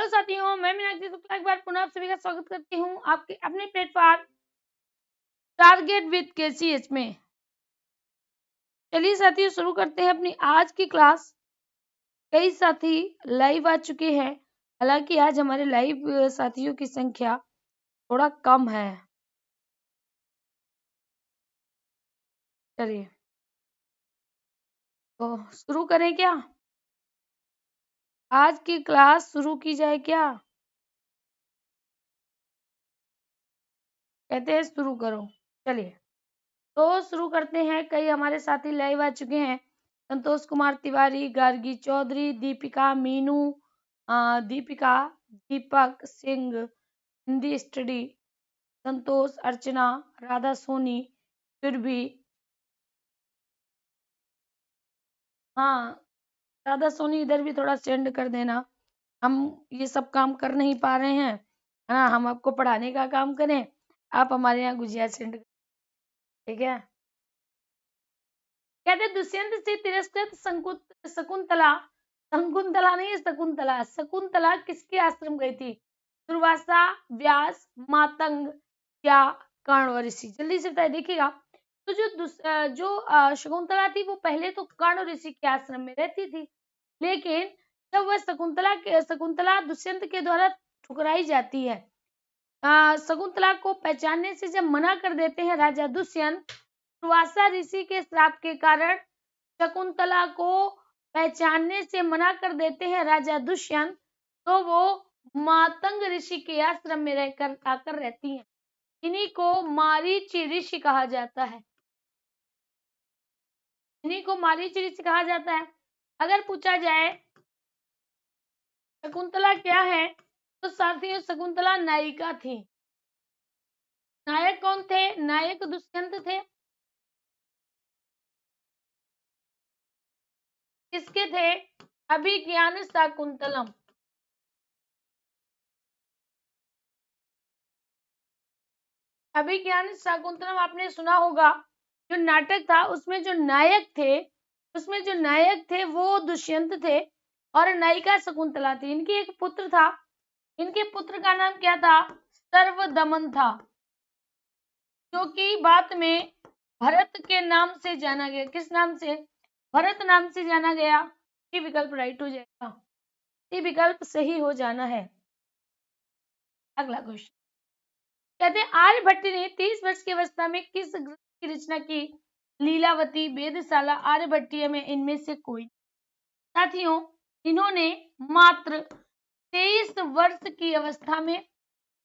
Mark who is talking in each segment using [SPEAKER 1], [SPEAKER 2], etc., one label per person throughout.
[SPEAKER 1] Hello साथियों, मैं मीनाक्षी शुक्ला एक बार पुनः आप सभी का स्वागत करती हूँ आपके अपने प्लेटफॉर्म टारगेट विद केसीएच में। चलिए साथियों, शुरू करते हैं अपनी आज की क्लास। कई साथी लाइव आ चुके हैं, हालांकि आज हमारे लाइव साथियों की संख्या थोड़ा कम है। चलिए तो शुरू करें क्या? आज की क्लास शुरू की जाए क्या? कहते हैं शुरू करो। चलिए तो शुरू करते हैं। कई हमारे साथी लाइव आ चुके हैं। संतोष कुमार तिवारी, गार्गी चौधरी, दीपिका, मीनू, दीपिका, दीपक सिंह, हिंदी स्टडी, संतोष, अर्चना, राधा सोनी, फिर भी हाँ राधा सोनी इधर भी थोड़ा सेंड कर देना। हम ये सब काम कर नहीं पा रहे हैं, है ना। हम आपको पढ़ाने का काम करें, आप हमारे यहाँ गुजिया सेंड, ठीक है। कहते दुष्यंत से तिरस्कृत शकुंतला, शकुंतला नहीं शकुंतला, शकुंतला किसके आश्रम गई थी? दुर्वासा, व्यास, मातंग या कर्ण ऋषि? जल्दी से बताइए। देखिएगा तो जो शकुंतला थी वो पहले तो कर्ण ऋषि के आश्रम में रहती थी, लेकिन जब वह शकुंतला दुष्यंत के द्वारा ठुकराई जाती है, शकुंतला को पहचानने से जब मना कर देते हैं राजा दुष्यंत, दुर्वासा ऋषि के श्राप के कारण शकुंतला को पहचानने से मना कर देते हैं राजा दुष्यंत, तो वो मातंग ऋषि के आश्रम में रहकर आकर रहती हैं। इन्हीं को मारीची ऋषि कहा जाता है। इन्हीं को मारीची ऋषि कहा जाता है। अगर पूछा जाए शकुंतला क्या है, तो साथियों शकुंतला नायिका थी। नायक कौन थे? नायक दुष्यंत थे। किसके थे? अभिज्ञान शाकुंतलम। अभिज्ञान शाकुंतलम आपने सुना होगा। जो नाटक था उसमें जो नायक थे वो दुष्यंत थे और नायिका शकुंतला थी। इनकी एक पुत्र था। इनके पुत्र का नाम क्या था? सर्वदमन था, जो कि बाद में भरत के नाम से जाना गया। किस नाम से? भरत नाम से जाना गया। ये विकल्प राइट हो जाएगा। ये विकल्प सही हो जाना है। अगला क्वेश्चन कहते हैं आर्यभट्ट ने 30 वर्ष की अवस्था में किस ग्रंथ की रचना की? लीलावती, वेदशाला, आर्यभट्टीय में इनमें से कोई? साथियों इन्होंने मात्र 23 वर्ष की अवस्था में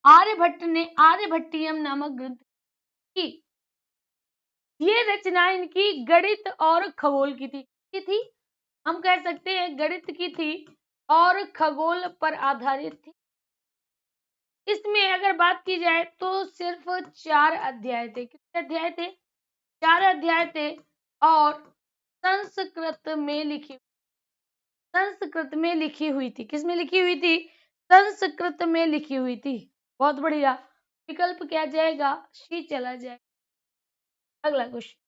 [SPEAKER 1] आर्यभट्ट ने आर्यभट्टीयम नामक ग्रंथ की। ये रचना इनकी गणित और खगोल की थी। हम कह सकते हैं गणित की थी और खगोल पर आधारित थी। इसमें अगर बात की जाए तो सिर्फ 4 अध्याय थे। कितने अध्याय थे? 4 अध्याय थे और संस्कृत में लिखी हुई थी। किस में लिखी हुई थी? संस्कृत में लिखी हुई थी। बहुत बढ़िया। विकल्प क्या जाएगा? सी चला जाएगा। अगला क्वेश्चन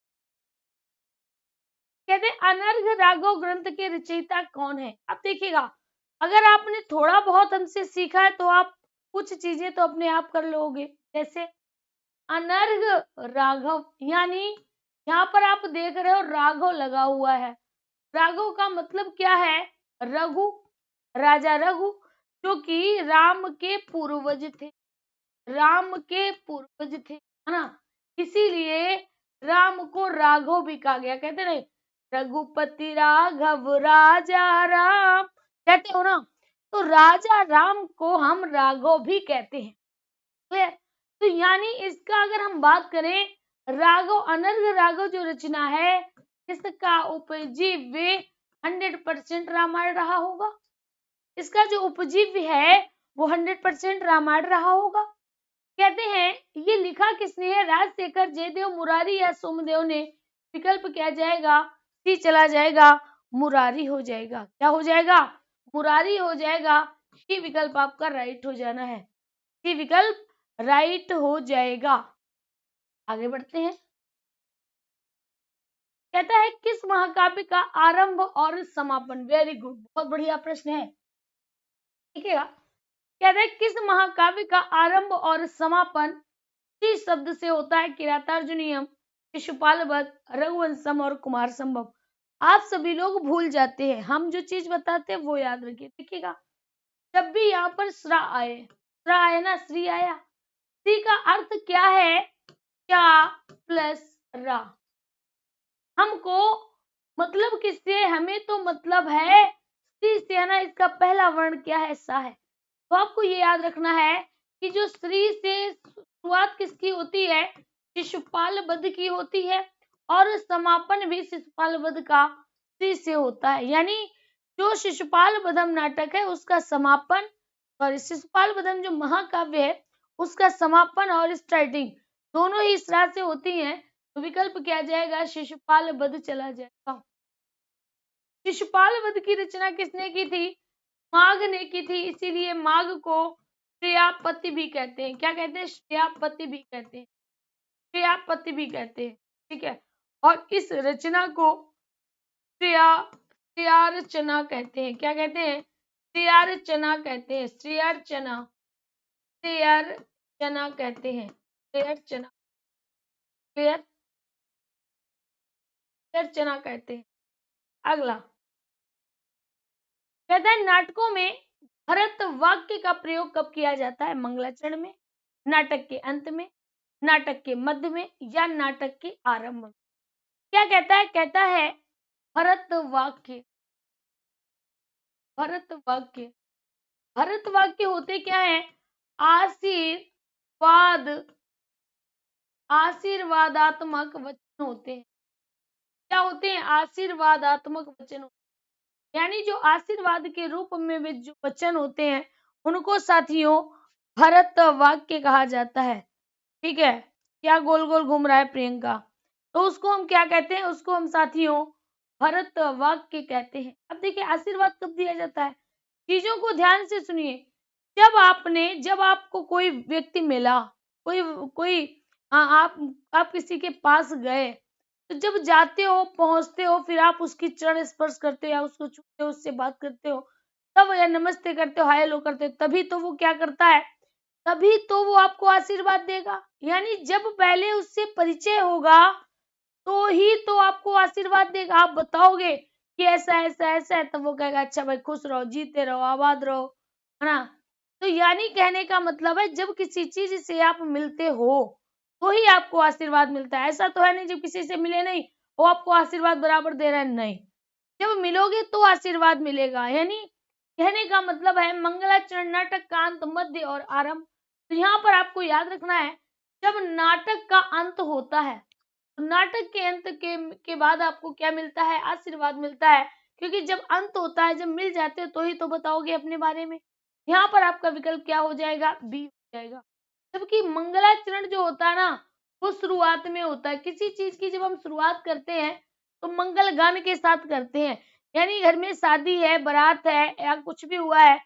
[SPEAKER 1] कहते हैं अनर्घ राघव ग्रंथ के रचयिता कौन है? अब देखिएगा, अगर आपने थोड़ा बहुत हमसे सीखा है तो आप कुछ चीजें तो अपने आप कर लोगे। जैसे अनर्घ राघव, यानी यहाँ पर आप देख रहे हो राघव लगा हुआ है। राघव का मतलब क्या है? रघु, राजा रघु, जो कि राम के पूर्वज थे। राम के पूर्वज थे, है ना। इसीलिए राम को राघव भी कहा गया। कहते नहीं रघुपति राघव राजा राम, कहते हो ना। तो राजा राम को हम राघव भी कहते हैं। तो यानी इसका अगर हम बात करें, राघव अनर्घ राघव जो रचना है इसका उपजीव्य 100% रामायण रहा होगा। इसका जो उपजीव्य है वो 100% रामायण रहा होगा। कहते हैं ये लिखा किसने है? राजशेखर, जयदेव, मुरारी या सोमदेव ने? विकल्प क्या जाएगा? सी चला जाएगा, मुरारी हो जाएगा। क्या हो जाएगा? मुरारी हो जाएगा। सी विकल्प आपका राइट हो जाना है। सी विकल्प राइट हो जाएगा। आगे बढ़ते हैं। कहता है किस महाकाव्य का आरंभ और समापन? वेरी गुड, बहुत बढ़िया प्रश्न है। ठीक है, कहते हैं किस महाकाव्य का आरंभ और समापन श्री शब्द से होता है? किरातार्जुनीयम, शिशुपाल वध, रघुवंशम और कुमार संभव। आप सभी लोग भूल जाते हैं, हम जो चीज बताते हैं वो याद रखिए। देखिएगा, जब भी यहाँ पर श्रा आए ना, श्री आया, श्री का अर्थ क्या है? क्या प्लस रा। हमको मतलब किससे? हमें तो मतलब है श्री से, है ना। इसका पहला वर्ण क्या है? सा है। तो आपको ये याद रखना है कि जो श्री से शुरुआत किसकी होती है? शिशुपाल वध की होती है, और समापन भी शिशुपाल वध का श्री से होता है। यानी जो शिशुपाल वधम नाटक है उसका समापन, और शिशुपाल वधम जो महाकाव्य है उसका समापन और स्टार्टिंग दोनों ही श्रा से होती हैं। तो विकल्प क्या आ जाएगा? शिशुपाल वध चला जाएगा। शिशुपाल वध की रचना किसने की थी? माघ ने की थी, इसीलिए माघ को श्रेयापति भी कहते हैं। क्या कहते हैं? श्रेयापति भी कहते हैं, श्रेयापति भी कहते हैं। ठीक है, और इस रचना को श्रेयार्चना कहते हैं। क्या कहते हैं? श्रेयार्चना कहते हैं, श्रेयार्चना, श्रेयार्चना कहते हैं, श्रेयार्चना, श्रेयार्चना कहते हैं। अगला कहता है नाटकों में भरत वाक्य का प्रयोग कब किया जाता है? मंगलाचरण में, नाटक के अंत में, नाटक के मध्य में, या नाटक के आरंभ में। क्या कहता है? कहता है भरत वाक्य, भरत वाक्य, भरत वाक्य होते क्या है? आशीर्वाद, आशीर्वादात्मक वचन होते हैं। क्या होते हैं? आशीर्वादात्मक वचन। यानी जो आशीर्वाद के रूप में जो वचन होते हैं उनको साथियों भरत वाक्य कहा जाता है। ठीक है, क्या गोल गोल घूम रहा है प्रियंका? तो उसको हम क्या कहते हैं? उसको हम साथियों भरत वाक्य कहते हैं। अब देखिए आशीर्वाद कब दिया जाता है, चीजों को ध्यान से सुनिए। जब आपको कोई व्यक्ति मिला, कोई कोई आप किसी के पास गए, तो जब जाते हो, पहुंचते हो, फिर आप उसकी चरण स्पर्श करते हो या उसको छूते हो, उससे बात करते हो, तब या नमस्ते करते हो, हाय हेलो करते हो, तभी तो वो क्या करता है? तभी तो वो आपको आशीर्वाद देगा। यानी जब पहले उससे परिचय होगा तो ही तो आपको आशीर्वाद देगा। आप बताओगे कि ऐसा ऐसा ऐसा है, तब वो कहेगा अच्छा भाई खुश रहो, जीते रहो, आबाद रहो, है ना। तो यानी कहने का मतलब है जब किसी चीज से आप मिलते हो तो ही आपको आशीर्वाद मिलता है। ऐसा तो है नहीं जब किसी से मिले नहीं वो आपको आशीर्वाद बराबर दे रहा है, नहीं। जब मिलोगे तो आशीर्वाद मिलेगा। यानी कहने का मतलब है मंगलाचरण नाटक का अंत, मध्य और आरंभ। तो यहाँ पर आपको याद रखना है जब नाटक का अंत होता है, तो नाटक के अंत के बाद आपको क्या मिलता है? आशीर्वाद मिलता है। क्योंकि जब अंत होता है, जब मिल जाते हो तो ही तो बताओगे अपने बारे में। यहाँ पर आपका विकल्प क्या हो जाएगा? बी हो जाएगा। जबकि मंगलाचरण जो होता है ना वो शुरुआत में होता है। किसी चीज की जब हम शुरुआत करते हैं तो मंगल गान के साथ करते हैं। यानी घर में शादी है, बारात है या कुछ भी हुआ है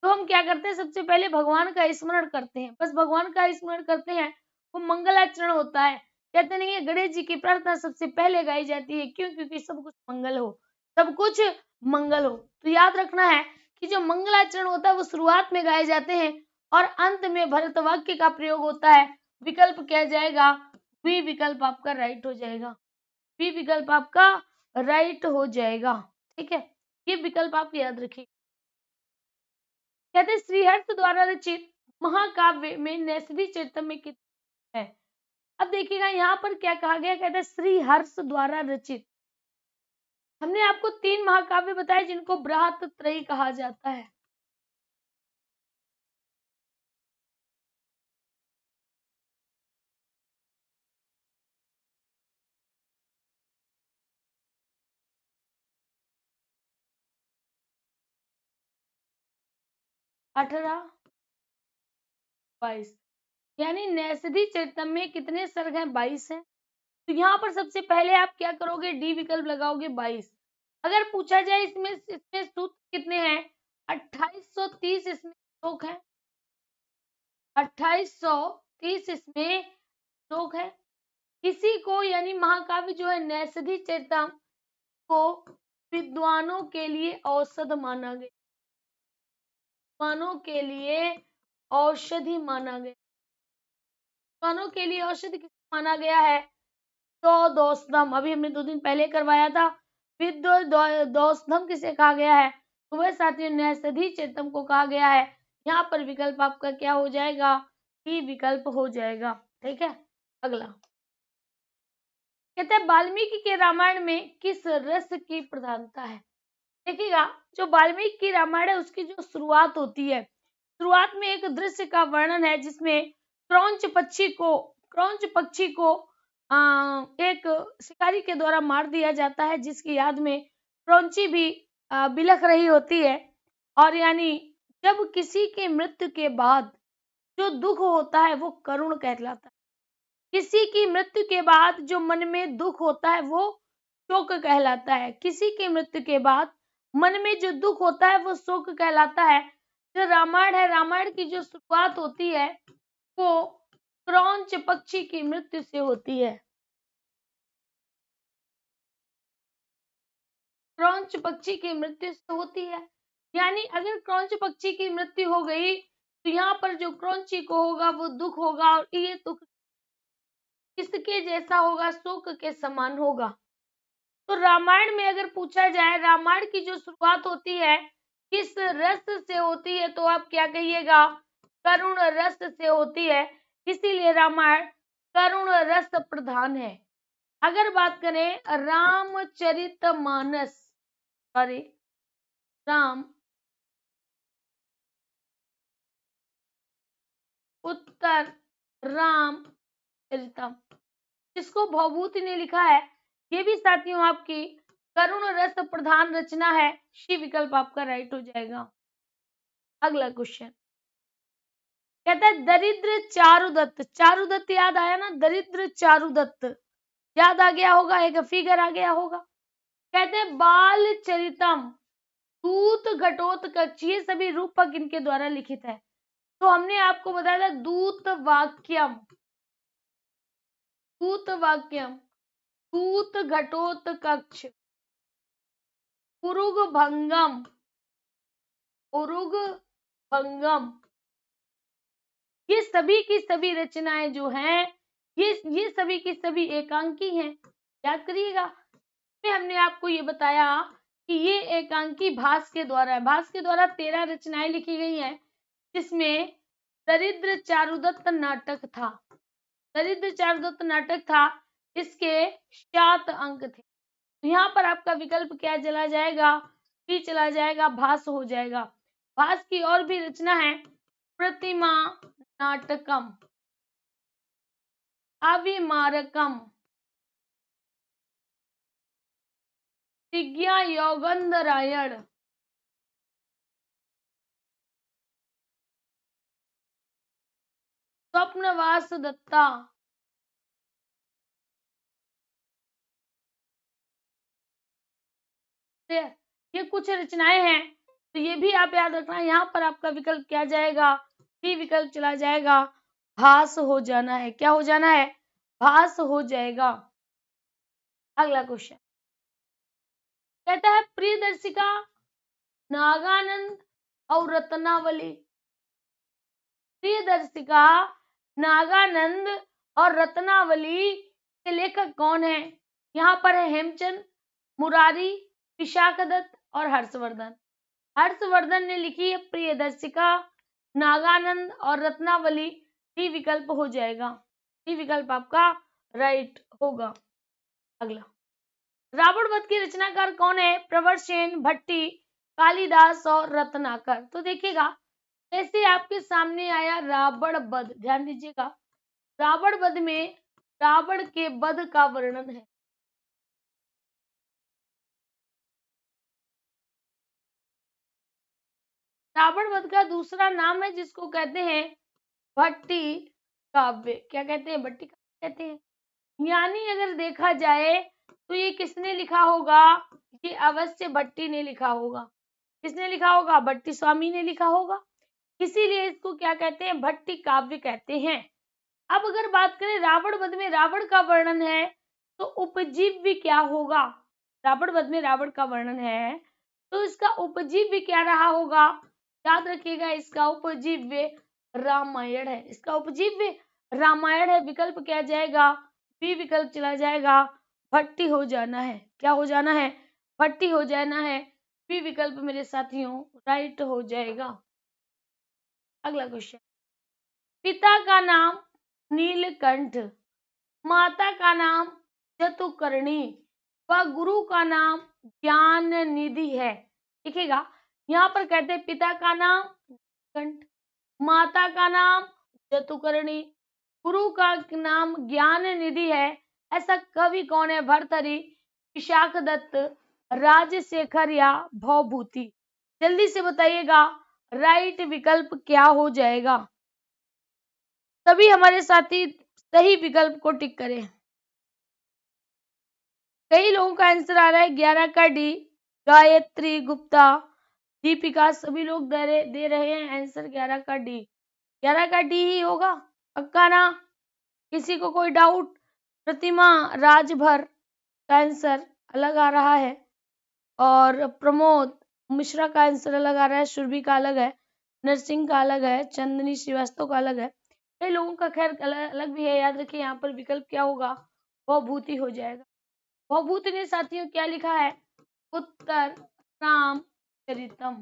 [SPEAKER 1] तो हम क्या करते हैं? सबसे पहले भगवान का स्मरण करते हैं, बस भगवान का स्मरण करते हैं, वो मंगलाचरण होता है। कहते नहीं है गणेश जी की प्रार्थना सबसे पहले गाई जाती है, क्यों? क्योंकि सब कुछ मंगल हो, सब कुछ मंगल हो। तो याद रखना है कि जो मंगलाचरण होता है वो शुरुआत में गाए जाते हैं और अंत में भरत वाक्य का प्रयोग होता है। विकल्प क्या जाएगा? बी विकल्प आपका राइट हो जाएगा, बी विकल्प आपका राइट हो जाएगा। ठीक है, ये विकल्प आप याद रखिए। कहते हैं श्रीहर्ष द्वारा रचित महाकाव्य में नैषधि चरितम में कितने है? अब देखिएगा यहाँ पर क्या कहा गया, कहते हैं श्रीहर्ष द्वारा रचित। हमने आपको 3 महाकाव्य बताए जिनको बृहत त्रयी कहा जाता है। अठारह, 22। यानी नैषधि चरितम में कितने सर्ग हैं? 22 हैं। तो यहाँ पर सबसे पहले आप क्या करोगे? डी विकल्प लगाओगे 22। अगर पूछा जाए इसमें सूत्र कितने हैं? 2830 इसमें श्लोक है, 2830 इसमें श्लोक है। इसी को यानी महाकाव्य जो है नैषधि चरितम को विद्वानों के लिए औसत माना गया। कानों के लिए औषधि माना गया। कानों के लिए औषधि किस माना गया है? तो दोस्तम, अभी हमने 2 दिन पहले करवाया था। दोस्तम किसे कहा गया है? तो वह साथियों नैषधि चेतम को कहा गया है। यहाँ पर विकल्प आपका क्या हो जाएगा? ई विकल्प हो जाएगा। ठीक है, अगला कहते हैं वाल्मीकि के रामायण में किस रस की प्रधानता है? देखिएगा, जो वाल्मीकि की रामायण है उसकी जो शुरुआत होती है, शुरुआत में एक दृश्य का वर्णन है जिसमें क्रौंच पक्षी को एक शिकारी के द्वारा मार दिया जाता है, जिसकी याद में क्रौंची भी बिलख रही होती है। और यानी जब किसी के मृत्यु के बाद जो दुख होता है वो करुण कहलाता है। किसी की मृत्यु के बाद जो मन में दुख होता है वो शोक कहलाता है। किसी की मृत्यु के बाद मन में जो दुख होता है वो शोक कहलाता है। जो रामायण है, रामायण की जो शुरुआत होती है वो क्रौंच पक्षी की मृत्यु से होती है। क्रौंच पक्षी की मृत्यु से होती है, यानी अगर क्रौंच पक्षी की मृत्यु हो गई तो यहाँ पर जो क्रौंची को होगा वो दुख होगा, और ये दुख किसके जैसा होगा? शोक के समान होगा। तो रामायण में अगर पूछा जाए रामायण की जो शुरुआत होती है किस रस से होती है, तो आप क्या कहिएगा? करुण रस से होती है। इसीलिए रामायण करुण रस प्रधान है। अगर बात करें रामचरितमानस, सॉरी राम उत्तर रामचरितम, जिसको भवभूति ने लिखा है, ये भी साथियों आपकी करुण रस प्रधान रचना है। सी विकल्प आपका राइट हो जाएगा। अगला क्वेश्चन कहता है दरिद्र चारुदत्त। चारुदत्त याद आया ना? दरिद्र चारुदत्त याद आ गया होगा, एक फिगर आ गया होगा। कहते हैं बाल चरितम, दूत घटोत्कच, ये सभी रूपक इनके द्वारा लिखित है। तो हमने आपको बताया था दूत वाक्यम, दूत वाक्यम, दूत घटोत्कच, उरुग भंगम, उरुग भंगम, ये सभी की सभी रचनाएं जो हैं ये सभी की सभी एकांकी हैं। याद करिएगा, हमने आपको ये बताया कि ये एकांकी भास के द्वारा है। भास के द्वारा 13 रचनाएं लिखी गई हैं, जिसमें दरिद्र चारुदत्त नाटक था। दरिद्र चारुदत्त नाटक था, इसके 7 अंक थे। तो यहाँ पर आपका विकल्प क्या चला जाएगा? भी चला जाएगा, भास हो जाएगा। भास की और भी रचना है प्रतिमा नाटकम, अविमारकम, विज्ञा योगंधरायण, स्वप्नवास दत्ता, ये कुछ रचनाएं हैं। तो ये भी आप याद रखना, यहाँ पर आपका विकल्प क्या जाएगा? ये विकल्प चला जाएगा, भास हो जाना है। क्या हो जाना है? भास हो जाएगा। अगला क्वेश्चन कहता है प्रियदर्शिका, नागानंद और रत्नावली। प्रियदर्शिका, नागानंद और रत्नावली के लेखक कौन है? यहाँ पर है हेमचंद, मुरारी, विशाखदत्त और हर्षवर्धन। हर्षवर्धन ने लिखी है प्रियदर्शिका, नागानंद और रत्नावली। ये विकल्प हो जाएगा, ये विकल्प आपका राइट होगा। अगला रावण वध की रचनाकार कौन है? प्रवरसेन, भट्टी, कालिदास और रत्नाकर। तो देखिएगा, ऐसे आपके सामने आया रावण वध, ध्यान दीजिएगा, रावण वध में रावण के वध का वर्णन है। रावण वध का दूसरा नाम है जिसको कहते हैं भट्टी काव्य। क्या कहते हैं? भट्टी काव्य कहते हैं। यानी अगर देखा जाए तो ये किसने लिखा होगा? ये अवश्य भट्टी ने लिखा होगा। किसने लिखा होगा? भट्टी स्वामी ने लिखा होगा। इसीलिए इसको क्या कहते हैं? भट्टी काव्य कहते हैं। अब अगर बात करें रावण वध में रावण का वर्णन है तो उपजीव्य क्या होगा? रावण वध में रावण का वर्णन है तो इसका उपजीव्य क्या रहा होगा? याद रखिएगा इसका उपजीव्य रामायण है, इसका उपजीव्य रामायण है। विकल्प क्या जाएगा, बी विकल्प चला जाएगा, भट्टी हो जाना है। क्या हो जाना है, भट्टी हो जाना है। बी विकल्प मेरे साथियों राइट हो जाएगा। अगला क्वेश्चन, पिता का नाम नीलकंठ, माता का नाम जतुकर्णी व गुरु का नाम ज्ञान निधि है। देखिएगा यहाँ पर कहते हैं पिता का नाम नीलकंठ, माता का नाम जतुकर्णी, गुरु का नाम ज्ञान निधि है। ऐसा कवि कौन है, भर्तृहरि, विशाख दत्त, राजशेखर या भवभूति? जल्दी से बताइएगा राइट विकल्प क्या हो जाएगा। सभी हमारे साथी सही विकल्प को टिक करें। कई लोगों का आंसर आ रहा है 11 का डी, गायत्री गुप्ता, दीपिका, सभी लोग दे रहे हैं आंसर 11 का डी। 11 का डी ही होगा पक्का ना, किसी को कोई डाउट? प्रतिमा राजभर का आंसर अलग आ रहा है और प्रमोद मिश्रा का आंसर अलग आ रहा है, सुरभि का अलग है, नरसिंह का अलग है, चंदनी श्रीवास्तव का अलग है। कई लोगों का खैर अलग भी है। याद रखिए यहाँ पर विकल्प क्या होगा, भवभूति हो जाएगा। भवभूति ने साथियों क्या लिखा है, उत्तर रामचरितम।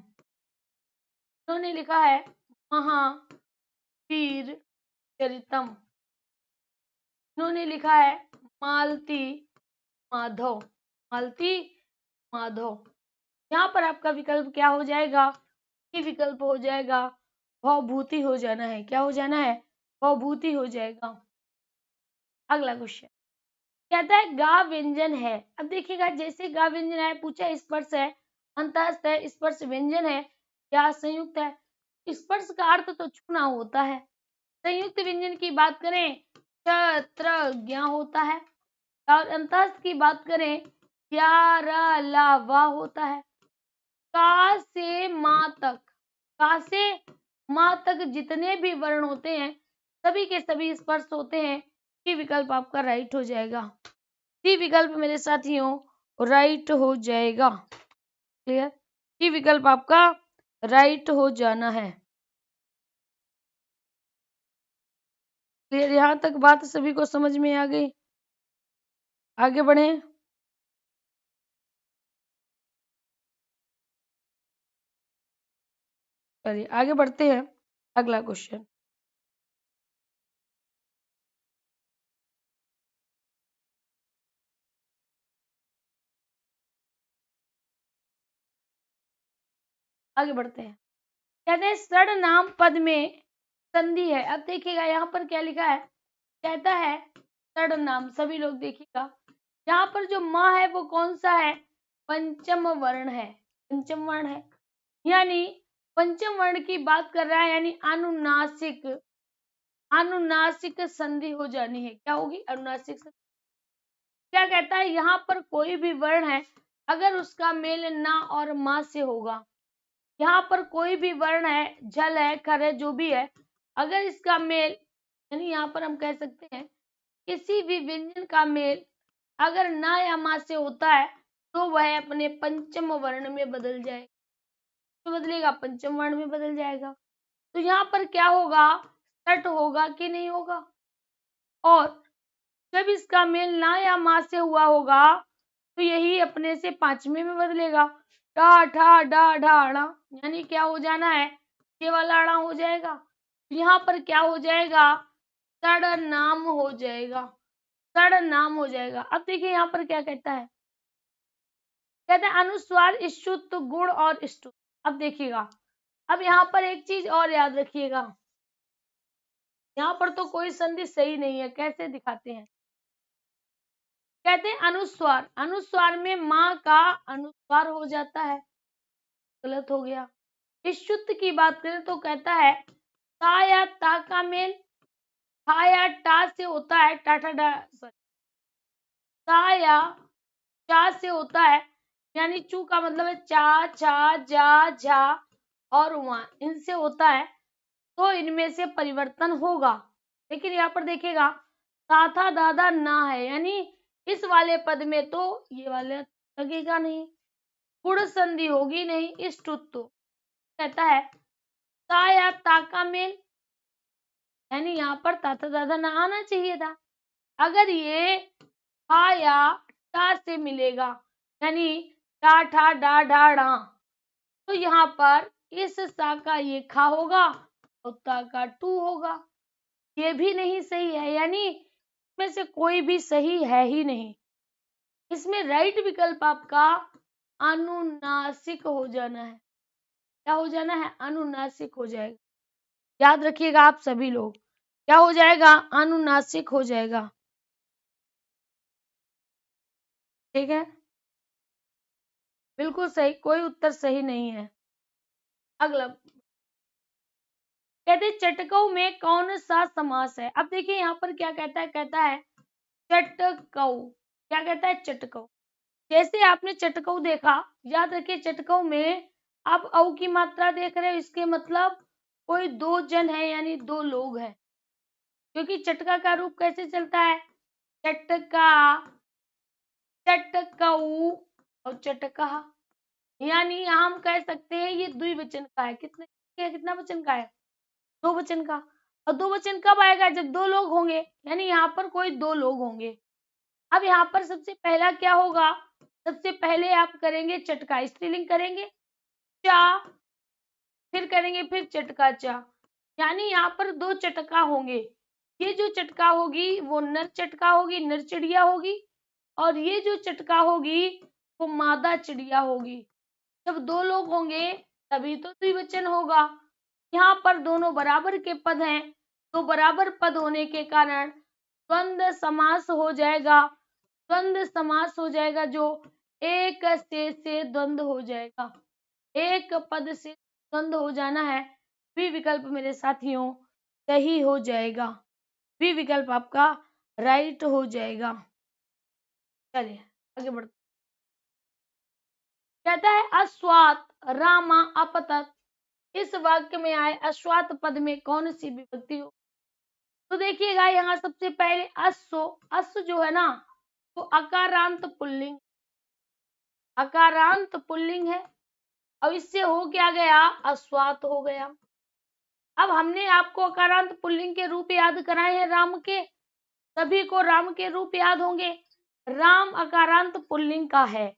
[SPEAKER 1] उन्होंने लिखा है महावीर चरितम। उन्होंने लिखा है मालती माधव, मालती माधव। यहाँ पर आपका विकल्प क्या हो जाएगा, ये विकल्प हो जाएगा, भवभूति हो जाना है। क्या हो जाना है, भवभूति हो जाएगा। अगला क्वेश्चन कहता है गा व्यंजन है। अब देखिएगा जैसे गा व्यंजन है, पूछा स्पर्श है, अंतःस्थ है, स्पर्श व्यंजन है या संयुक्त है। स्पर्श का अर्थ तो छूना होता है। संयुक्त व्यंजन की बात करें ज्ञ होता है और अंतःस्थ की बात करें या र ला वा होता है। का से माँ तक, का से माँ तक जितने भी वर्ण होते हैं सभी के सभी स्पर्श होते हैं। ये विकल्प आपका राइट हो जाएगा। सी विकल्प मेरे साथियों राइट हो जाएगा। क्लियर, सी विकल्प आपका राइट हो जाना है। क्लियर, यहाँ तक बात सभी को समझ में आ गई? आगे बढ़े। चलिए आगे बढ़ते हैं। अगला क्वेश्चन, आगे बढ़ते हैं। कहते हैं सड़ नाम पद में संधि है। अब देखिएगा यहाँ पर क्या लिखा है, कहता है सड़ नाम, सभी लोग देखिएगा यहाँ पर जो माँ है वो कौन सा है, पंचम वर्ण है, पंचम वर्ण है, यानी पंचम वर्ण की बात कर रहा है, यानी अनुनासिक, अनुनासिक संधि हो जानी है। क्या होगी, अनुनासिक संधि। क्या कहता है, यहाँ पर कोई भी वर्ण है अगर उसका मेल ना और माँ से होगा, यहाँ पर कोई भी वर्ण है, जल है, खर है, जो भी है, अगर इसका मेल, यानी यहाँ पर हम कह सकते हैं किसी भी व्यंजन का मेल अगर ना या माँ से होता है तो वह अपने पंचम वर्ण में बदल जाएगा। तो बदलेगा, पंचम वर्ण में बदल जाएगा। तो यहाँ पर क्या होगा, सट होगा कि नहीं होगा। और जब इसका मेल ना या माँ से हुआ होगा तो यही अपने से पांचवे में बदलेगा, ठा ठा डा ढा अड़ा, यानी क्या हो जाना है, ये वाला अड़ा हो जाएगा। यहाँ पर क्या हो जाएगा, सड़ नाम हो जाएगा, सड़ नाम हो जाएगा। अब देखिए यहाँ पर क्या कहता है, कहते हैं अनुस्वार स्तुत गुण और स्तुत। अब देखिएगा, अब यहाँ पर एक चीज और याद रखिएगा, यहाँ पर तो कोई संधि सही नहीं है। कैसे दिखाते हैं, कहते हैं अनुस्वार, अनुस्वार में माँ का अनुस्वार हो जाता है, गलत हो गया। स्तुत की बात करें तो कहता है ता या ता का मेल था या टा से होता है, टाटा डा सॉरी, ता या चा से होता है, यानी चू का मतलब है चा छा जा झा और वहां, इनसे होता है तो इनमें से परिवर्तन होगा। लेकिन यहाँ पर देखिएगा ता था दादा ना है, यानी इस वाले पद में तो ये वाले लगेगा नहीं, गुण संधि होगी नहीं। स्तुत तो कहता है ता या ता का मेल, यानी यहाँ पर ता था दादा ना आना चाहिए था। अगर ये हा या टा से मिलेगा, यानी टा ठा डा ढा ड़ा, तो यहाँ पर इस सा का ये खा होगा और ता का टू होगा। ये भी नहीं सही है, यानी इसमें से कोई भी सही है ही नहीं। इसमें राइट विकल्प आपका अनुनासिक हो जाना है। क्या हो जाना है? अनुनासिक हो जाएगा। याद रखिएगा आप सभी लोग, क्या हो जाएगा? अनुनासिक हो जाएगा। ठीक है, बिल्कुल सही, कोई उत्तर सही नहीं है। अगला कहते हैं चटकऊ में कौन सा समास है? अब देखिए यहाँ पर क्या कहता है चटकऊ। क्या कहता है? चटकऊ। जैसे आपने चटकऊ देखा, याद रखिए चटकऊ में आप औ की मात्रा देख रहे हो, इसके मतलब कोई दो जन है, यानी दो लोग हैं। क्योंकि चटका का रूप कैसे चलता है? चटका, चटकऊ और चटका, यानी हम कह सकते हैं ये द्विवचन का है। कितना वचन का है? दो वचन का। और दो वचन कब आएगा? जब दो लोग होंगे, यानी यहाँ पर कोई दो लोग होंगे। अब यहाँ पर सबसे पहला क्या होगा? सबसे पहले आप करेंगे चटका, स्त्रीलिंग करेंगे चा, फिर करेंगे फिर चटका चा, यानी यहाँ पर दो चटका होंगे। ये जो चटका होगी वो नर चटका होगी, नर चिड़िया होगी, और ये जो चटका होगी वो मादा चिड़िया होगी। जब दो लोग होंगे तभी तो द्विवचन होगा। यहाँ पर दोनों बराबर के पद हैं, तो बराबर पद होने के कारण द्वंद्व समास हो जाएगा। द्वंद्व समास हो जाएगा, जो एक से द्वंद्व हो जाएगा। एक पद से द्वंद्व हो जाना है। बी विकल्प मेरे साथियों सही हो जाएगा। बी विकल्प आपका राइट हो जाएगा। चलिए आगे बढ़ते। कहता है अश्वात रामा अपतत, इस वाक्य में आए अश्वात पद में कौन सी विभक्ति हो? तो देखिएगा यहाँ सबसे पहले अश्व, अश्व जो है ना वो अकारांत पुल्लिंग, अकारांत पुल्लिंग है, अब इससे हो क्या गया? अश्वात हो गया। अब हमने आपको अकारांत पुल्लिंग के रूप याद कराए हैं राम के, सभी को राम के रूप याद होंगे। राम अकारांत पुल्लिंग का है।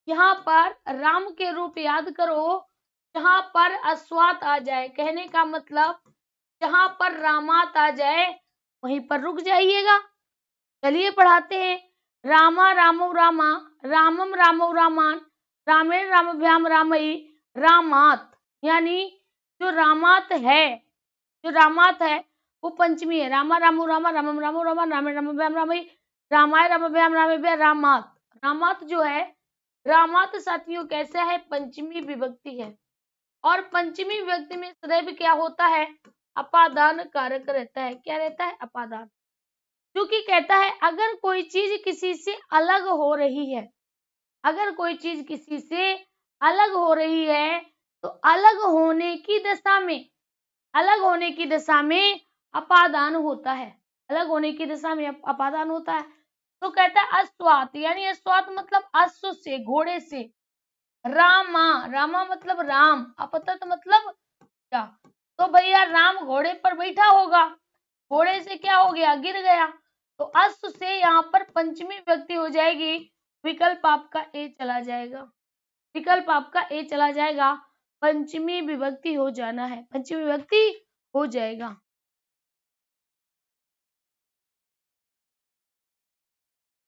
[SPEAKER 1] यहाँ पर राम के रूप याद करो, जहां पर अश्वात आ जाए, कहने का मतलब जहां पर रामात आ जाए वहीं पर रुक जाइएगा। चलिए पढ़ाते हैं। रामा रामो रामा, रामम रामो रामान, रामेण रामभ्याम रामई, रामात, यानी जो रामात है, जो रामात है वो पंचमी है। रामा रामो रामा, रामम रामो रामा, रामेण रामभ्याम रामई, रामाय रामभ्याम रामेभ्य रामात। रामात जो है, रामात साथियों कैसा है? पंचमी विभक्ति है, और पंचमी विभक्ति में सदैव क्या होता है? अपादान कारक रहता है। क्या रहता है? अपादान। क्योंकि कहता है अगर कोई चीज किसी से अलग हो रही है, अगर कोई चीज किसी से अलग हो रही है तो अलग होने की दशा में, अलग होने की दशा में अपादान होता है, अलग होने की दशा में अपादान होता है। तो कहता है अश्वात, यानी अश्वात मतलब अश्व से, घोड़े से। रामा, रामा मतलब राम, अपतत मतलब क्या? तो भैया राम घोड़े पर बैठा होगा, घोड़े से क्या हो गया? गिर गया। तो अश्व से यहाँ पर पंचमी विभक्ति हो जाएगी। विकल्प आपका ए चला जाएगा, विकल्प आपका ए चला जाएगा। पंचमी विभक्ति हो जाना है, पंचमी विभक्ति हो जाएगा।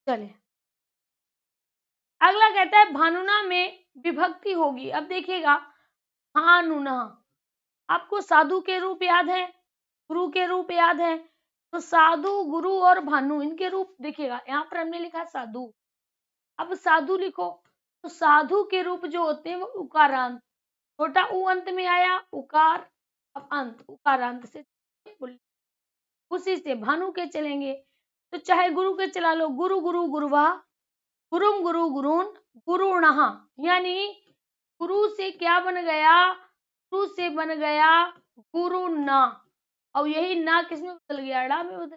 [SPEAKER 1] चलिए अगला कहता है भानुना में विभक्ति होगी। अब देखिएगा भानुना, आपको साधु के रूप याद है, गुरु के रूप याद है, तो साधु, गुरु और भानु इनके रूप देखिएगा। यहाँ पर हमने लिखा साधु, अब साधु लिखो, तो साधु के रूप जो होते हैं वो उकारांत, छोटा उ अंत में आया उकार, अब अंत उकारांत से उसी से भानु के चलेंगे। तो चाहे गुरु के चला लो, गुरु गुरु गुरुवा, गुरुम गुरु गुरुन, गुरुणः, यानी गुरु से क्या बन गया? गुरु से बन गया गुरु ना, और यही ना किसमें बदल गया? ड़ा में बदल।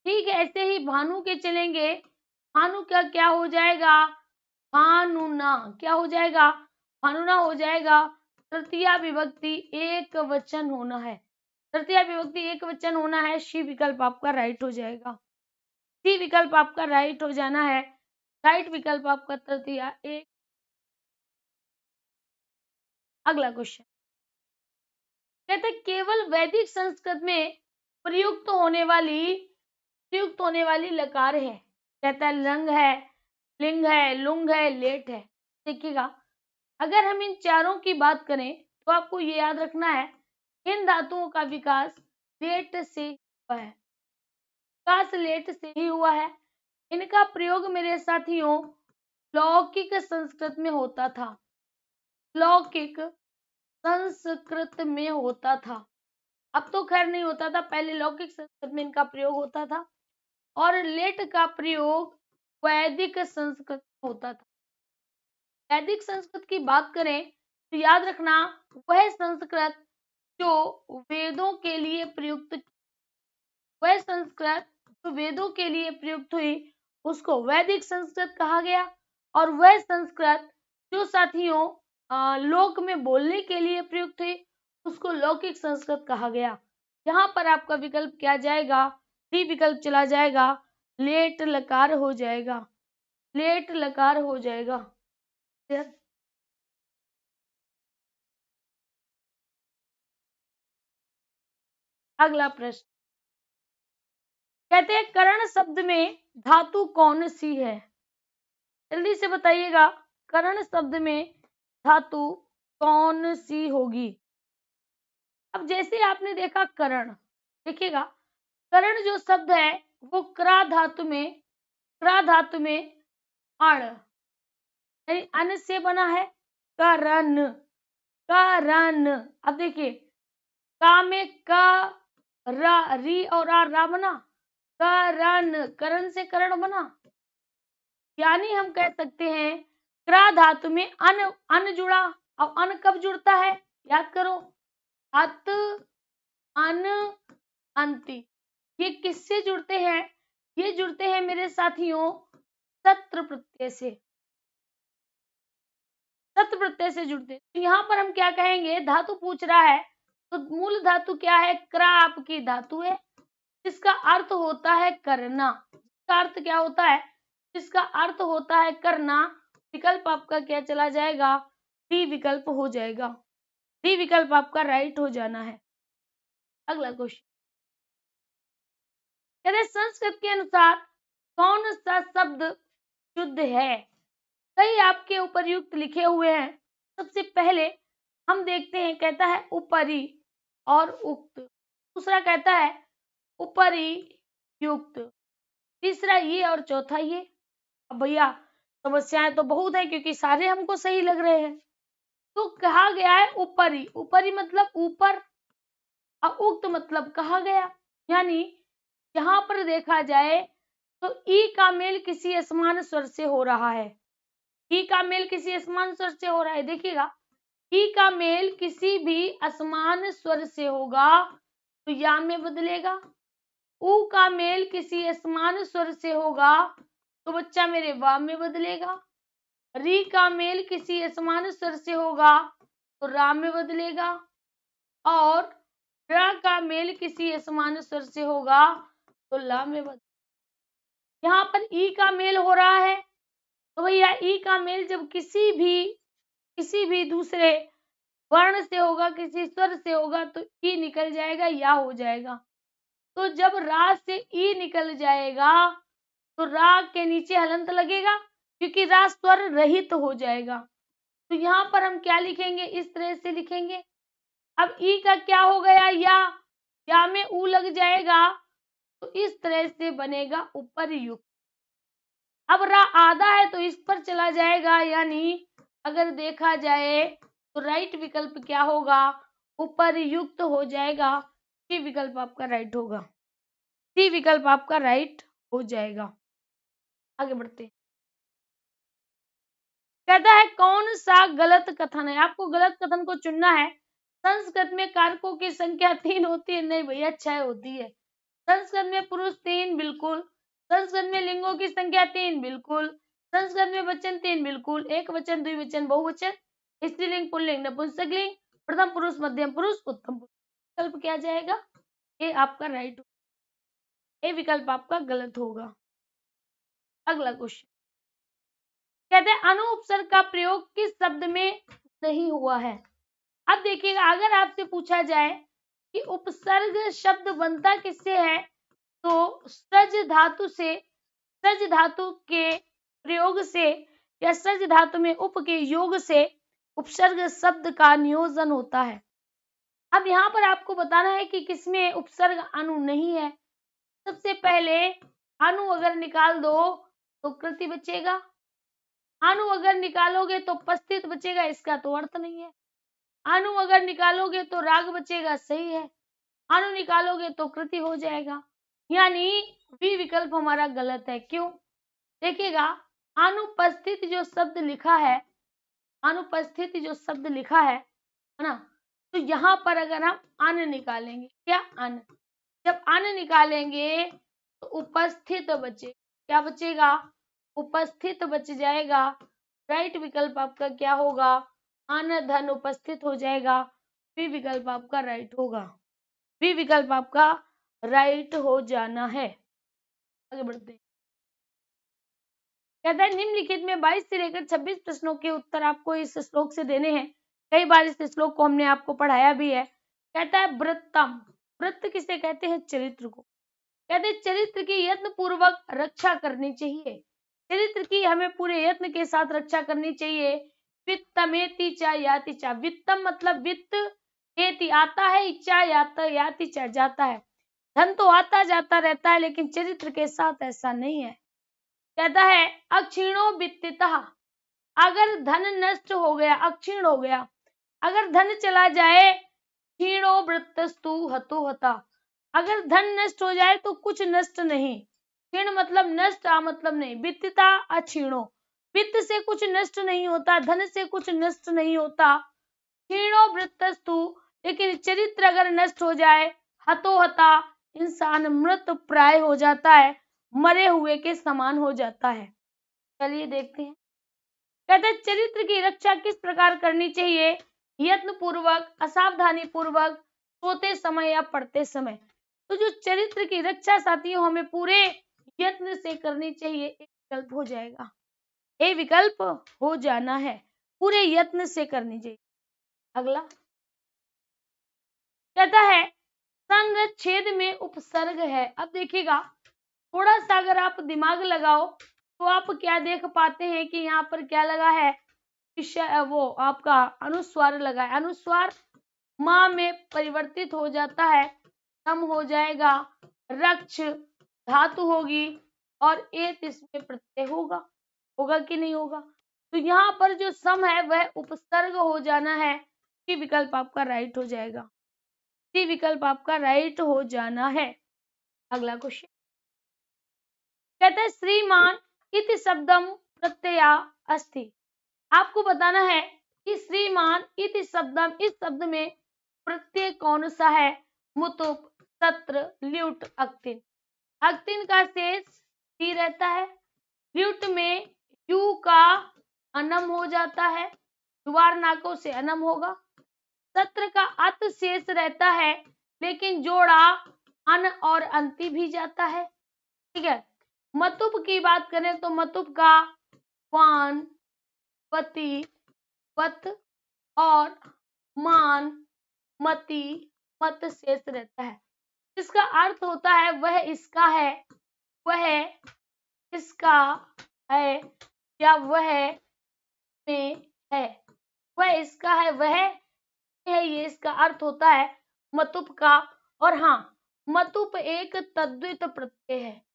[SPEAKER 1] ठीक है, ऐसे ही भानु के चलेंगे। भानु का क्या हो जाएगा? भानुना। क्या हो जाएगा? भानुना हो जाएगा। तृतीया विभक्ति एक वचन होना है। तृतीया विभक्ति एक वचन होना है। सी विकल्प आपका राइट हो जाएगा। सी विकल्प आपका राइट हो जाना है। राइट विकल्प आपका तृतीया एक। अगला क्वेश्चन कहते हैं केवल वैदिक संस्कृत में प्रयुक्त होने वाली लकार है। कहता है लंग है, लिंग है, लुंग है, लेट है। देखिएगा, अगर हम इन चारों की बात करें तो आपको ये याद रखना है इन धातुओं का विकास लेट से हुआ है। विकास लेट से ही हुआ है। इनका प्रयोग मेरे साथियों लौकिक संस्कृत में होता था। लौकिक संस्कृत में होता था। अब तो खैर नहीं होता था, पहले लौकिक संस्कृत में इनका प्रयोग होता था। और लेट का प्रयोग वैदिक संस्कृत में होता था। वैदिक संस्कृत की बात करें तो याद रखना वह संस्कृत जो वेदों के लिए प्रयुक्त, वह संस्कृत जो वेदों के लिए प्रयुक्त हुई उसको वैदिक संस्कृत कहा गया। और वह संस्कृत जो साथियों लोक में बोलने के लिए प्रयुक्त हुई उसको लौकिक संस्कृत कहा गया। यहाँ पर आपका विकल्प क्या जाएगा? डी विकल्प चला जाएगा। लेट लकार हो जाएगा। लेट लकार हो जाएगा। अगला प्रश्न कहते हैं करण शब्द में धातु कौन सी है? जल्दी से बताइएगा, करण शब्द में धातु कौन सी होगी? अब जैसे आपने देखा करण, देखिएगा करण जो शब्द है वो क्रा धातु में अण यानी अन से बना है। करण, करण। अब देखिए का में का रा, री और आ रा बना, करण, करण से करण बना। यानी हम कह सकते हैं क्रा धातु में अन जुड़ा। अब अन कब जुड़ता है? याद करो, अत अन अंति। ये किससे जुड़ते हैं? ये जुड़ते हैं मेरे साथियों सत्र प्रत्यय से। सत्र प्रत्यय से जुड़ते हैं। तो यहाँ पर हम क्या कहेंगे? धातु पूछ रहा है तो मूल धातु क्या है? क्रा आपकी धातु है जिसका अर्थ होता है करना। जिसका अर्थ क्या होता है? जिसका अर्थ होता है करना। विकल्प आपका क्या चला जाएगा? डी विकल्प हो जाएगा। डी विकल्प आपका राइट हो जाना है। अगला क्वेश्चन कहते संस्कृत के अनुसार कौन सा शब्द शुद्ध है? कई आपके उपर्युक्त लिखे हुए हैं। सबसे पहले हम देखते हैं, कहता है उपरि और उक्त। दूसरा कहता है उपरि युक्त। तीसरा ये और चौथा ये। अब भैया समस्याएं तो बहुत है क्योंकि सारे हमको सही लग रहे हैं। तो कहा गया है उपरि, उपरि मतलब ऊपर और उक्त मतलब कहा गया। यानी यहाँ पर देखा जाए तो ई का मेल किसी असमान स्वर से हो रहा है। ई का मेल किसी असमान स्वर से हो रहा है। देखिएगा ई का मेल किसी भी असमान स्वर से होगा तो या में बदलेगा। ऊ का मेल किसी असमान स्वर से होगा तो बच्चा मेरे वा में बदलेगा। री का मेल किसी असमान स्वर से होगा तो रा में बदलेगा। और रा का मेल किसी असमान स्वर से होगा तो ला में बदलेगा। यहाँ पर ई का मेल हो रहा है तो भैया ई का मेल जब किसी भी दूसरे वर्ण से होगा, किसी स्वर से होगा तो ई निकल जाएगा, या हो जाएगा। तो जब रा से ई निकल जाएगा तो रा के नीचे हलंत लगेगा क्योंकि रा स्वर रहित हो जाएगा। तो यहाँ पर हम क्या लिखेंगे? इस तरह से लिखेंगे। अब ई का क्या हो गया? या में ऊ लग जाएगा तो इस तरह से बनेगा उपरयुक्त। अब रा आधा है तो इस पर चला जाएगा। यानी अगर देखा जाए तो राइट विकल्प क्या होगा? उपरयुक्त हो जाएगा। सी विकल्प आपका राइट होगा। सी विकल्प आपका राइट हो जाएगा। आगे बढ़ते कहता है कौन सा गलत कथन है? आपको गलत कथन को चुनना है। संस्कृत में कारकों की संख्या 3 होती है। नहीं भैया 6 होती है। संस्कृत में पुरुष 3 बिल्कुल। संस्कृत में लिंगों की संख्या 3 बिल्कुल। संस्कृत में वचन 3 बिल्कुल। एक वचन, द्विवचन, बहुवचन। स्त्रीलिंग, पुल्लिंग, नपुंसकलिंग, प्रथम पुरुष, मध्यम पुरुष, उत्तम पुरुष। विकल्प क्या जाएगा? ये आपका राइट, ये विकल्प आपका गलत होगा। अगला क्वेश्चन कहते हैं अनु उपसर्ग का प्रयोग किस शब्द में नहीं हुआ है? अब देखिएगा, अगर आपसे पूछा जाए कि उपसर्ग शब्द बनता किससे है, तो सज धातु से, सज धातु के प्रयोग से या सज धातु में उप के योग से उपसर्ग शब्द का नियोजन होता है। अब यहाँ पर आपको बताना है कि किसमें उपसर्ग अनु नहीं है। सबसे पहले अनु अगर निकाल दो तो कृति बचेगा, अनु अगर निकालोगे तो उपस्थित बचेगा, इसका तो अर्थ नहीं है। अनु अगर निकालोगे तो राग बचेगा, सही है। अनु निकालोगे तो कृति हो जाएगा, यानी बी विकल्प हमारा गलत है। क्यों? देखिएगा, अनुपस्थित जो शब्द लिखा है, अनुपस्थित जो शब्द लिखा है ना, तो यहाँ पर अगर हम अन निकालेंगे, क्या अन, जब अन निकालेंगे तो उपस्थित बचे, क्या बचेगा? उपस्थित बच जाएगा। राइट विकल्प आपका क्या होगा? अन धन उपस्थित हो जाएगा। बी विकल्प आपका राइट होगा, बी विकल्प आपका राइट हो जाना है। आगे बढ़ते हैं। कहता है निम्नलिखित में 22 से लेकर 26 प्रश्नों के उत्तर आपको इस श्लोक से देने हैं। कई बार इस श्लोक को हमने आपको पढ़ाया भी है। कहता है वृत्तम, वृत्त किसे कहते हैं? चरित्र को। कहते हैं चरित्र की यत्न पूर्वक रक्षा करनी चाहिए, चरित्र की हमें पूरे यत्न के साथ रक्षा करनी चाहिए। वित्तमेति च याति च, वित्तम मतलब वित्त, एति आता है, इच्छा याता, याति च जाता है। धन तो आता जाता रहता है, लेकिन चरित्र के साथ ऐसा नहीं है। कहता है अक्षीणो वित्तितः, अगर धन नष्ट हो गया, अक्षीण हो गया, अगर धन चला जाए, क्षीणो वृत्तस्तु हतो हता, अगर धन नष्ट हो जाए तो कुछ नष्ट नहीं, क्षीण मतलब नष्ट, आ मतलब नहीं, वित्तिता अक्षीणो, वित्त से कुछ नष्ट नहीं होता, धन से कुछ नष्ट नहीं होता, क्षीणो वृत्तस्तु, लेकिन चरित्र अगर नष्ट हो जाए, हतो हता, इंसान मृत प्राय हो जाता है, मरे हुए के समान हो जाता है। चलिए देखते हैं। कहते हैं चरित्र की रक्षा किस प्रकार करनी चाहिए? यत्न पूर्वक, असावधानी पूर्वक, सोते समय या पढ़ते समय। तो जो चरित्र की रक्षा साथियों हमें पूरे यत्न से करनी चाहिए, एक विकल्प हो जाएगा, ए विकल्प हो जाना है, पूरे यत्न से करनी चाहिए। अगला कहता है संच्छेद में उपसर्ग है। अब देखिएगा, थोड़ा सा अगर आप दिमाग लगाओ तो आप क्या देख पाते हैं कि यहाँ पर क्या लगा है, वो आपका अनुस्वार लगा है। अनुस्वार माँ में परिवर्तित हो जाता है, सम हो जाएगा, रक्ष धातु होगी और एत इसमें प्रत्यय होगा, होगा कि नहीं होगा? तो यहाँ पर जो सम है वह उपसर्ग हो जाना है। सी विकल्प आपका राइट हो जाएगा, सी विकल्प आपका राइट हो जाना है। अगला क्वेश्चन कहता है श्रीमान इति शब्दम प्रत्यया अस्ति। आपको बताना है कि श्रीमान इति शब्दम, इस शब्द में प्रत्यय कौन सा है? मुतुप, सत्र, ल्यूट, अक्तिन। अक्तिन का शेष सी रहता है, ल्यूट में यू का अनम हो जाता है, द्वार नाकों से अनम होगा, सत्र का अत शेष रहता है, लेकिन जोड़ा अन और अंति भी जाता है। ठीक है। मतुप की बात करें तो मतुप का वान, वति, वत और मान, मति, मत शेष रहता है। इसका अर्थ होता है वह इसका है, वह इसका है, या वह में है, वह इसका है, वह है, ये इसका अर्थ होता है मतुप का। और हाँ, मतुप एक तद्वित प्रत्यय है,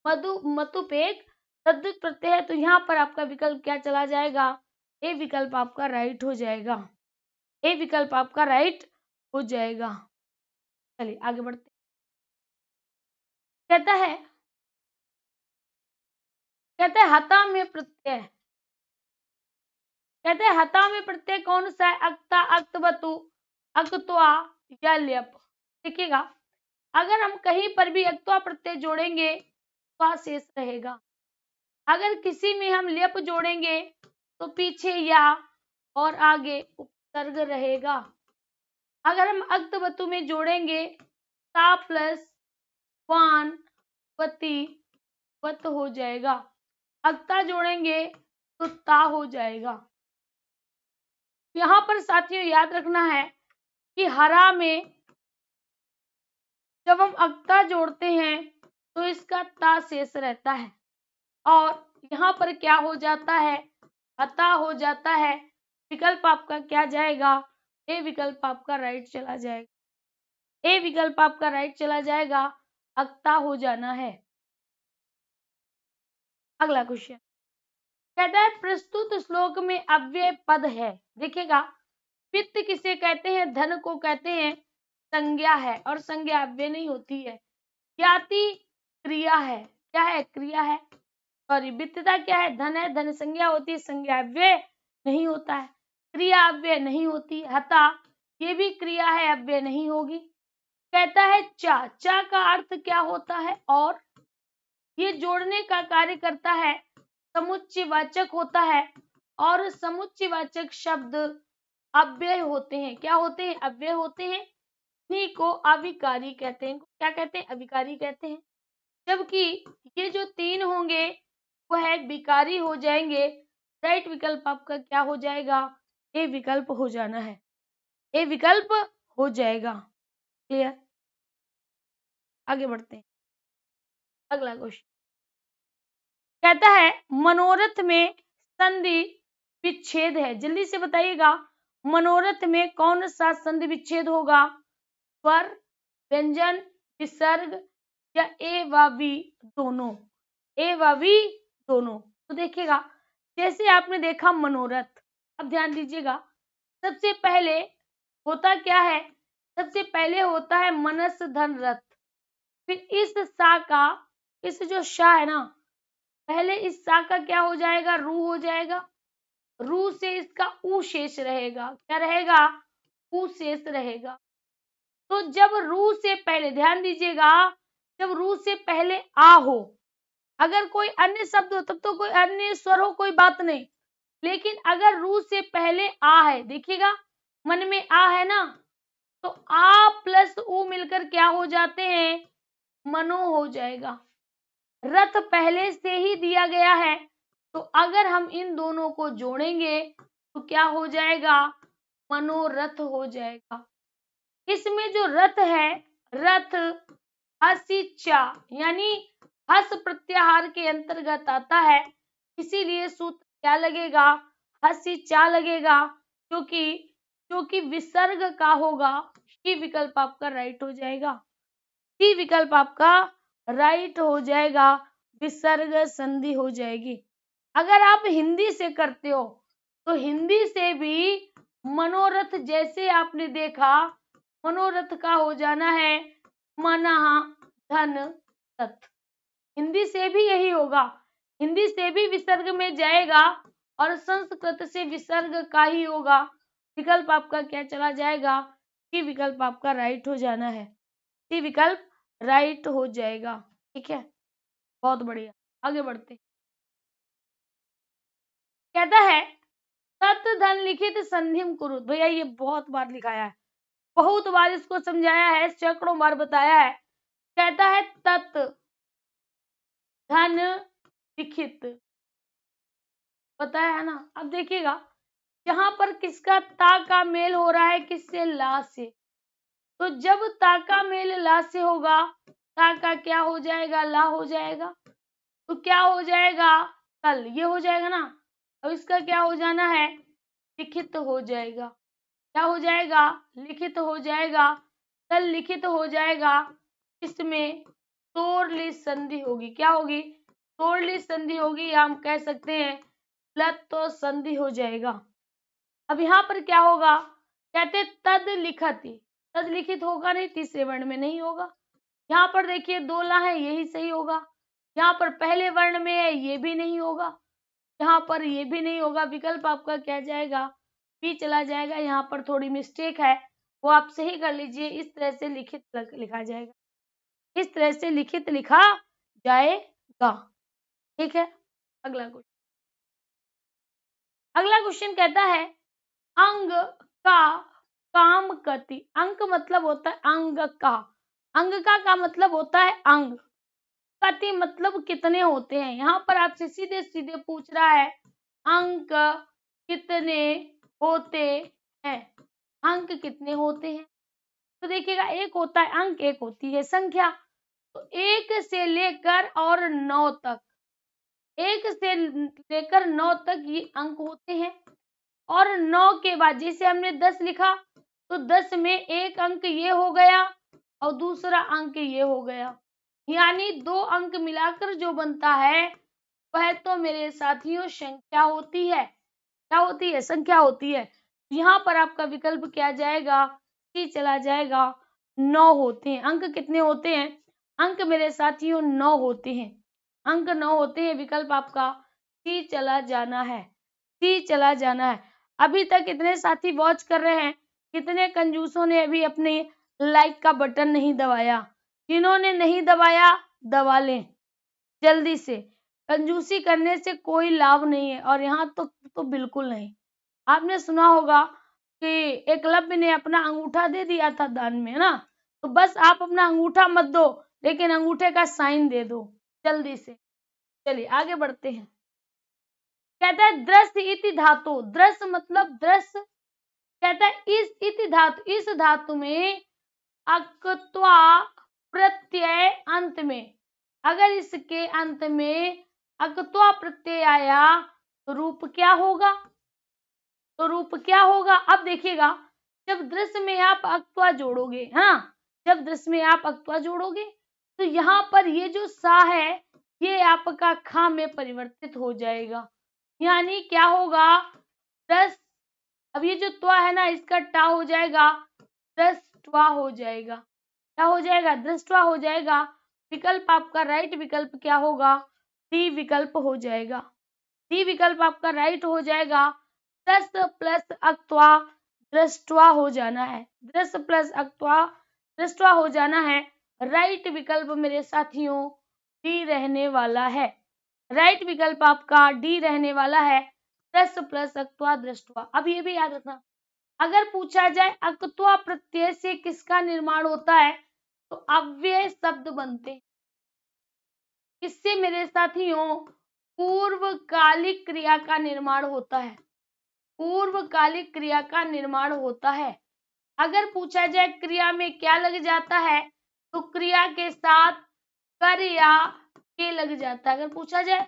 [SPEAKER 1] मतुप एक तद्वित प्रत्यय है, तो यहाँ पर आपका विकल्प क्या चला जाएगा? ए विकल्प आपका राइट हो जाएगा, ए विकल्प आपका राइट हो जाएगा। चलिए आगे बढ़ते। कहता है हता में प्रत्यय, कहते हैं हता में प्रत्यय कौन सा है? अक्ता, अक्तवतु, अक्त्वा या ल्यप। देखिएगा, अगर हम कहीं पर भी अक्त्वा प्रत्यय जोड़ेंगे तो शेष रहेगा, अगर किसी में हम ल्यप जोड़ेंगे तो पीछे या और आगे उपसर्ग रहेगा। अगर हम अक्त वतु में जोड़ेंगे ता प्लस वान वती वत हो जाएगा। अक्ता जोड़ेंगे तो ता हो जाएगा। यहाँ पर साथियों याद रखना है कि हरा में जब हम अक्ता जोड़ते हैं तो इसका ता शेष रहता है और यहाँ पर क्या हो जाता है, अता हो जाता है। विकल्प आपका क्या जाएगा, ए विकल्प आपका राइट चला जाएगा। ए विकल्प आपका राइट चला जाएगा, अक्ता हो जाना है। अगला क्वेश्चन कहता है प्रस्तुत श्लोक में अव्यय पद है। देखिएगा, वित्त किसे कहते हैं, धन को कहते हैं, संज्ञा है और संज्ञा अव्यय नहीं होती है। ज्ञाति क्रिया है, क्या है, क्रिया है। सॉरी, वित्तता क्या है, धन है, धन संज्ञा होती है, संज्ञा अव्यय नहीं होता है। क्रिया अव्यय नहीं होती। हता ये भी क्रिया है, अव्यय नहीं होगी। कहता है चा, चा का अर्थ क्या होता है, और ये जोड़ने का कार्य करता है, समुच्चयवाचक होता है और समुच्चयवाचक शब्द अव्यय होते हैं। क्या होते हैं, अव्यय होते हैं। इन्हीं को अविकारी कहते हैं। क्या कहते हैं, अविकारी कहते हैं। जबकि ये जो तीन होंगे वह विकारी हो जाएंगे। राइट विकल्प आपका क्या हो जाएगा, ए विकल्प हो जाना है, ए विकल्प हो जाएगा। क्लियर, आगे बढ़ते हैं। अगला क्वेश्चन कहता है मनोरथ में संधि विच्छेद है। जल्दी से बताइएगा, मनोरथ में कौन सा संधि विच्छेद होगा, स्वर, व्यंजन, विसर्ग या ए व वी दोनों, ए व वी दोनों। तो देखिएगा, जैसे आपने देखा मनोरथ, अब ध्यान दीजिएगा, सबसे पहले होता क्या है, सबसे पहले होता है मनस धन रथ। फिर इस सा का, इस जो शा है ना, पहले इस सा का क्या हो जाएगा, रू हो जाएगा। रू से इसका ऊ शेष रहेगा। क्या रहेगा, ऊ शेष रहेगा। तो जब रू से पहले, ध्यान दीजिएगा, जब रू से पहले आ हो, अगर कोई अन्य शब्द हो तब तो कोई अन्य स्वर हो, कोई बात नहीं, लेकिन अगर रू से पहले आ है, देखिएगा मन में आ है ना, तो आ प्लस ऊ मिलकर क्या हो जाते हैं, मनो हो जाएगा। रथ पहले से ही दिया गया है, तो अगर हम इन दोनों को जोड़ेंगे तो क्या हो जाएगा, मनोरथ हो जाएगा। इसमें जो रथ है, रथ हसिचा यानी हस प्रत्याहार के अंतर्गत आता है, इसीलिए सूत्र क्या लगेगा, हसिचा लगेगा, क्योंकि विसर्ग का होगा। सी विकल्प आपका राइट हो जाएगा, सी विकल्प आपका राइट हो जाएगा, विसर्ग संधि हो जाएगी। अगर आप हिंदी से करते हो तो हिंदी से भी मनोरथ, जैसे आपने देखा, मनोरथ का हो जाना है मनः धन रथ। हिंदी से भी यही होगा, हिंदी से भी विसर्ग में जाएगा और संस्कृत से विसर्ग का ही होगा। विकल्प आपका क्या चला जाएगा, सी विकल्प आपका राइट हो जाना है, सी विकल्प राइट हो जाएगा। ठीक है, बहुत बढ़िया, आगे बढ़ते। कहता है तत् धन लिखित संधिम कुरुत। भैया ये बहुत बार लिखाया है, बहुत बार इसको समझाया है, सैकड़ों बार बताया है। कहता है तत् धन लिखित, बताया है ना। अब देखिएगा, यहाँ पर किसका ता का मेल हो रहा है, किससे, ला से। तो जब ता का मेल ला से होगा, ता का क्या हो जाएगा, ला हो जाएगा। तो क्या हो जाएगा, तल, ये हो जाएगा ना। अब इसका क्या हो जाना है, लिखित हो जाएगा। क्या हो जाएगा, लिखित हो जाएगा, तल लिखित हो जाएगा। इसमें तोड़ली संधि होगी। क्या होगी, तोड़ली संधि होगी, या हम कह सकते हैं लत तो संधि हो जाएगा। अब यहाँ पर क्या होगा, कहते तद लिखति, तद लिखित होगा नहीं, तीसरे वर्ण में नहीं होगा। यहाँ पर देखिए दो ला है, यही सही होगा। यहाँ पर पहले वर्ण में है, ये भी नहीं होगा। यहाँ पर ये भी नहीं होगा। विकल्प आपका क्या जाएगा, बी चला जाएगा। यहाँ पर थोड़ी मिस्टेक है, वो आप सही कर लीजिए। इस तरह से लिखित लिखा जाएगा, इस तरह से लिखित लिखा जाएगा। ठीक है, अगला क्वेश्चन कहता है अंग का काम कति। अंक मतलब होता है अंग का, अंग का मतलब होता है अंग, कति मतलब कितने होते हैं। यहाँ पर आपसे सीधे सीधे पूछ रहा है अंक कितने होते हैं, अंक कितने होते हैं। तो देखिएगा एक होता है अंक, एक होती है संख्या। तो 1 से लेकर और 9 तक, 1 से लेकर 9 तक ये अंक होते हैं। और 9 के बाद जैसे हमने 10 लिखा तो 10 में एक अंक ये हो गया और दूसरा अंक ये हो गया, यानी 2 अंक मिलाकर जो बनता है वह तो मेरे साथियों संख्या होती है। क्या होती है? संख्या होती है। यहाँ पर आपका विकल्प क्या जाएगा? सी चला जाएगा। 9 होते हैं। अंक कितने होते हैं? अंक मेरे साथियों 9 होते हैं। अंक 9 होते हैं। विकल्प आपका सी चला जाना है, सी चला जाना है। अभी तक कितने साथी वॉच कर रहे हैं? कितने कंजूसों ने अभी अपने लाइक का बटन नहीं दबाया? जिन्होंने नहीं दबाया दबा लें जल्दी से। कंजूसी करने से कोई लाभ नहीं है और यहाँ तो बिल्कुल नहीं। आपने सुना होगा कि एकलव्य ने अपना अंगूठा दे दिया था दान में, है ना? तो बस आप अपना अंगूठा मत दो, लेकिन अंगूठे का साइन दे दो जल्दी से। चलिए आगे बढ़ते हैं। कहता है दृश्य इति धातु, दृश्य मतलब दृश्य। कहता है इस इति धातु, इस धातु में अक्त्वा प्रत्यय अंत में, अगर इसके अंत में अक्त्वा प्रत्यय आया तो रूप क्या होगा? तो रूप क्या होगा? अब देखिएगा जब दृश्य में आप अक्त्वा जोड़ोगे, हाँ, जब दृश्य में आप अक्त्वा जोड़ोगे तो यहाँ पर ये जो सा है ये आपका खा में परिवर्तित हो जाएगा, यानी क्या होगा? दस, अब ये जो त्वा है ना इसका टा हो जाएगा, दृष्टवा हो जाएगा। क्या हो जाएगा? दृष्टवा हो जाएगा। विकल्प आपका राइट विकल्प क्या होगा? डी विकल्प हो जाएगा। डी विकल्प आपका राइट हो जाएगा। दस प्लस अक्त्वा दृष्टवा हो जाना है, दृश्य प्लस अक्त्वा दृष्टवा हो जाना है। राइट विकल्प मेरे साथियों डी रहने वाला है। राइट विकल्प आपका डी रहने वाला है, दृश्य प्लस अक्त्वा दृष्टवा। अब ये भी याद रखना, अगर पूछा जाए अक्त्वा प्रत्यय से किसका निर्माण होता है तो अव्यय शब्द बनते हैं। इससे मेरे साथियों पूर्वकालिक क्रिया का निर्माण होता है, पूर्वकालिक क्रिया का निर्माण होता है। अगर पूछा जाए क्रिया में क्या लग जाता है तो क्रिया के साथ कर या के लग जाता है। अगर पूछा जाए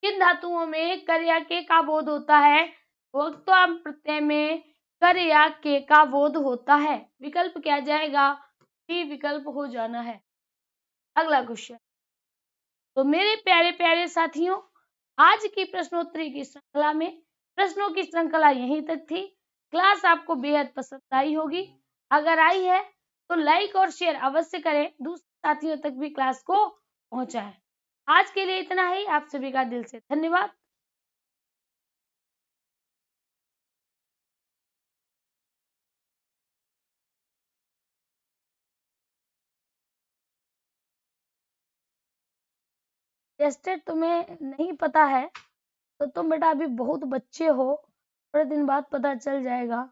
[SPEAKER 1] किन धातुओं में कर या के का बोध होता है तो अक्त्वा प्रत्यय में कर या के का बोध होता है। विकल्प क्या जाएगा? डी विकल्प हो जाना है। अगला क्वेश्चन। तो मेरे प्यारे प्यारे साथियों आज की प्रश्नोत्तरी की श्रृंखला में प्रश्नों की श्रृंखला यहीं तक थी। क्लास आपको बेहद पसंद आई होगी। अगर आई है तो लाइक और शेयर अवश्य करें, दूसरे साथियों तक भी क्लास को पहुंचाएं। आज के लिए इतना ही। आप सभी का दिल से धन्यवाद। टेस्टेड तुम्हें नहीं पता है तो तुम बेटा अभी बहुत बच्चे हो, थोड़े दिन बाद पता चल जाएगा।